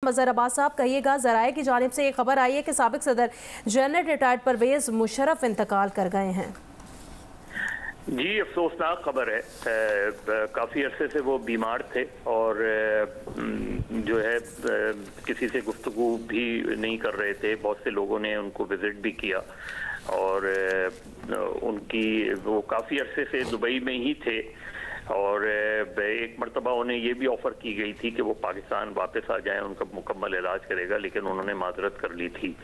मज़हर अब्बास साहब, कहिएगा, ज़राए की जानिब से एक खबर आई है कि साबिक सदर जनरल रिटायर्ड परवेज़ मुशर्रफ इंतकाल कर गए हैं। जी, अफसोसनाक खबर है। काफ़ी अरसे से वो बीमार थे और जो है किसी से गुफ्तगू भी नहीं कर रहे थे। बहुत से लोगों ने उनको विज़िट भी किया और उनकी वो काफ़ी अरसे से दुबई में ही थे और एक मरतबा उन्हें ये भी ऑफ़र की गई थी कि वो पाकिस्तान वापस आ जाएं, उनका मुकम्मल इलाज करेगा, लेकिन उन्होंने माजरत कर ली थी।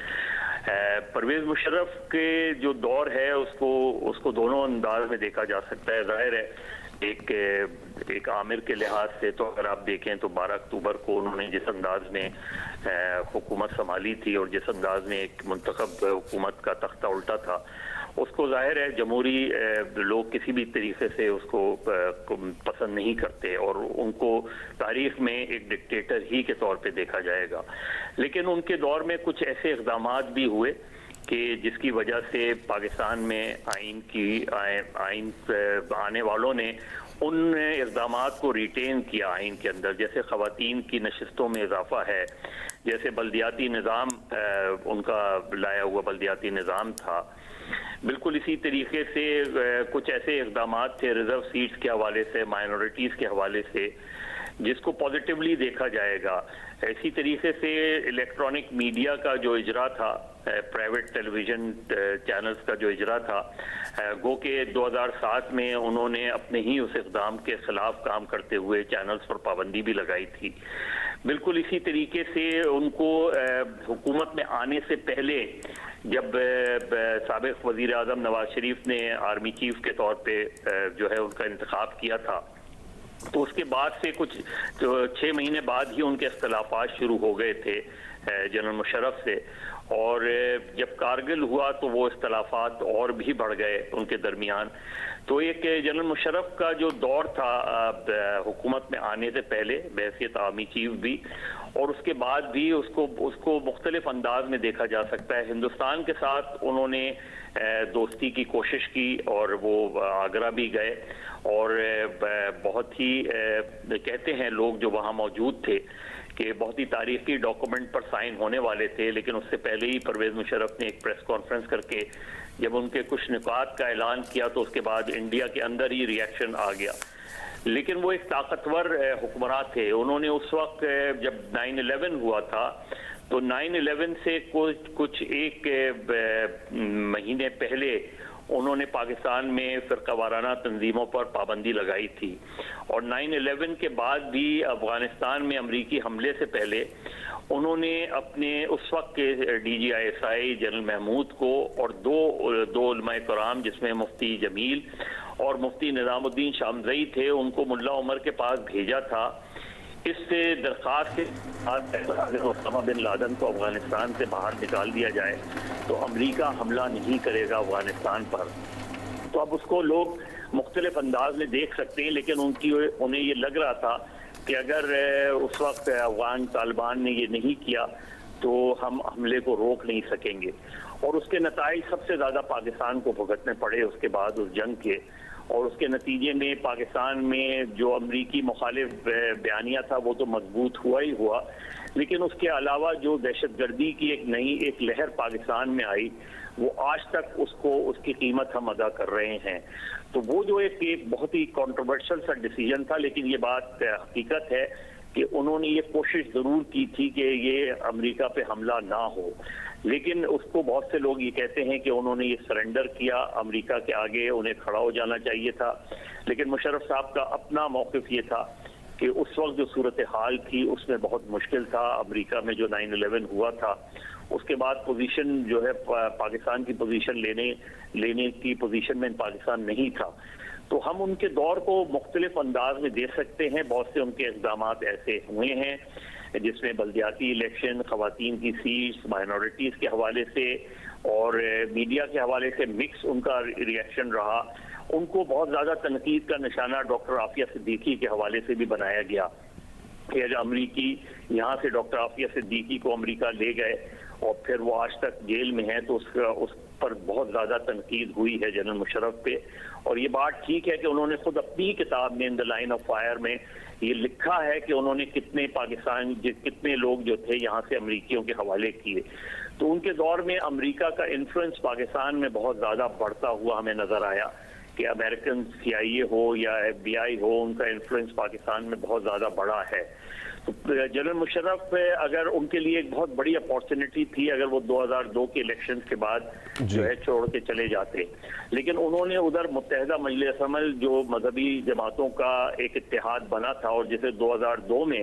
परवेज़ मुशर्रफ के जो दौर है उसको दोनों अंदाज में देखा जा सकता है। जाहिर है एक आमिर के लिहाज से तो अगर आप देखें तो 12 अक्टूबर को उन्होंने जिस अंदाज में हुकूमत संभाली थी और जिस अंदाज में एक मुंतखब हुकूमत का तख्ता उल्टा था, उसको जाहिर है जमहूरी लोग किसी भी तरीके से उसको पसंद नहीं करते और उनको तारीख में एक डिक्टेटर ही के तौर पे देखा जाएगा। लेकिन उनके दौर में कुछ ऐसे इक़दामात भी हुए कि जिसकी वजह से पाकिस्तान में आइन आने वालों ने उन इक़दामात को रिटेन किया आइन के अंदर। जैसे ख़वातीन की नशिस्तों में इजाफा है, जैसे बल्दियाती निज़ाम उनका लाया हुआ बल्दियाती निज़ाम था। बिल्कुल इसी तरीके से कुछ ऐसे इक़दामात थे रिजर्व सीट्स के हवाले से, माइनॉरिटीज़ के हवाले से, जिसको पॉजिटिवली देखा जाएगा। इसी तरीके से इलेक्ट्रॉनिक मीडिया का जो इजरा था, प्राइवेट टेलीविज़न चैनल्स का जो इजरा था, गो के 2007 में उन्होंने अपने ही उस इक़दाम के ख़िलाफ़ काम करते हुए चैनल्स पर पाबंदी भी लगाई थी। बिल्कुल इसी तरीके से उनको हुकूमत में आने से पहले जब साबिक़ वज़ीर आज़म नवाज शरीफ ने आर्मी चीफ के तौर पे जो है उनका इंतखाब किया था, तो उसके बाद से कुछ 6 महीने बाद ही उनके इख्तलाफात शुरू हो गए थे जनरल मुशर्रफ से, और जब कारगिल हुआ तो वो इख्तलाफात और भी बढ़ गए उनके दरमियान। तो एक जनरल मुशर्रफ का जो दौर था हुकूमत में आने से पहले बहैसियत आर्मी चीफ भी, और उसके बाद भी उसको मुख्तलिफ अंदाज में देखा जा सकता है। हिंदुस्तान के साथ उन्होंने दोस्ती की कोशिश की और वो आगरा भी गए और बहुत ही कहते हैं लोग जो वहाँ मौजूद थे कि बहुत ही तारीखी डॉक्यूमेंट पर साइन होने वाले थे, लेकिन उससे पहले ही परवेज़ मुशर्रफ ने एक प्रेस कॉन्फ्रेंस करके जब उनके कुछ निकात का ऐलान किया तो उसके बाद इंडिया के अंदर ही रिएक्शन आ गया। लेकिन वो एक ताकतवर हुक्मरान थे। उन्होंने उस वक्त जब 9/11 हुआ था तो 9/11 से कुछ एक महीने पहले उन्होंने पाकिस्तान में फ़िरक़ावाराना तंजीमों पर पाबंदी लगाई थी, और 9/11 के बाद भी अफ़गानिस्तान में अमरीकी हमले से पहले उन्होंने अपने उस वक्त के DGISI जनरल महमूद को और दो उलमाए कराम जिसमें मुफ्ती जमील और मुफ्ती निज़ामुद्दीन शामज़ई थे, उनको मुल्ला उमर के पास भेजा था इससे दरख्वास्त के ओसामा बिन लादेन को अफगानिस्तान से बाहर निकाल दिया जाए तो अमेरिका हमला नहीं करेगा अफगानिस्तान पर। तो अब उसको लोग मुख्तलिफ अंदाज में देख सकते हैं, लेकिन उन्हें ये लग रहा था कि अगर उस वक्त अफगान तालिबान ने ये नहीं किया तो हम हमले को रोक नहीं सकेंगे, और उसके नताइज सबसे ज़्यादा पाकिस्तान को भुगतने पड़े उसके बाद उस जंग के। और उसके नतीजे में पाकिस्तान में जो अमरीकी मुखालिफ बयानिया था वो तो मजबूत हुआ ही हुआ, लेकिन उसके अलावा जो दहशतगर्दी की एक लहर पाकिस्तान में आई वो आज तक उसकी कीमत हम अदा कर रहे हैं। तो वो जो एक बहुत ही कॉन्ट्रोवर्शियल सा डिसीजन था, लेकिन ये बात हकीकत है कि उन्होंने ये कोशिश ज़रूर की थी कि ये अमेरिका पे हमला ना हो, लेकिन उसको बहुत से लोग ये कहते हैं कि उन्होंने ये सरेंडर किया, अमेरिका के आगे उन्हें खड़ा हो जाना चाहिए था। लेकिन मुशर्रफ साहब का अपना मौक़िफ़ ये था कि उस वक्त जो सूरत हाल थी उसमें बहुत मुश्किल था। अमेरिका में जो 9/11 हुआ था उसके बाद पोजीशन जो है पाकिस्तान की पोजीशन लेने की पोजीशन में पाकिस्तान नहीं था। तो हम उनके दौर को मुख्तलिफ अंदाज में दे सकते हैं। बहुत से उनके इक़दामात ऐसे हुए हैं जिसमें बल्दियाती इलेक्शन, ख़वातीन की सीट्स, माइनॉरिटीज़ के हवाले से और मीडिया के हवाले से मिक्स उनका रिएक्शन रहा। उनको बहुत ज़्यादा तनकीद का निशाना डॉक्टर आफिया सिद्दीकी के हवाले से भी बनाया गया कि अमरीकी यहाँ से डॉक्टर आफिया सिद्दीकी को अमेरिका ले गए और फिर वो आज तक जेल में है, तो उस पर बहुत ज़्यादा तनकीद हुई है जनरल मुशर्रफ पे। और ये बात ठीक है कि उन्होंने खुद अपनी किताब में in the line of fire में ये लिखा है कि उन्होंने कितने लोग जो थे यहाँ से अमरीकियों के हवाले किए। तो उनके दौर में अमेरिका का इन्फ्लुएंस पाकिस्तान में बहुत ज़्यादा बढ़ता हुआ हमें नज़र आया कि अमेरिकन CIA हो या FBI हो, उनका इन्फ्लुएंस पाकिस्तान में बहुत ज़्यादा बड़ा है। तो जनरल मुशर्रफ अगर उनके लिए एक बहुत बड़ी अपॉर्चुनिटी थी अगर वो 2002 के इलेक्शन के बाद जो है छोड़ के चले जाते, लेकिन उन्होंने उधर मुत्तहिदा मजलिस अमल जो मजहबी जमातों का एक इत्तेहाद बना था और जिसे 2002 में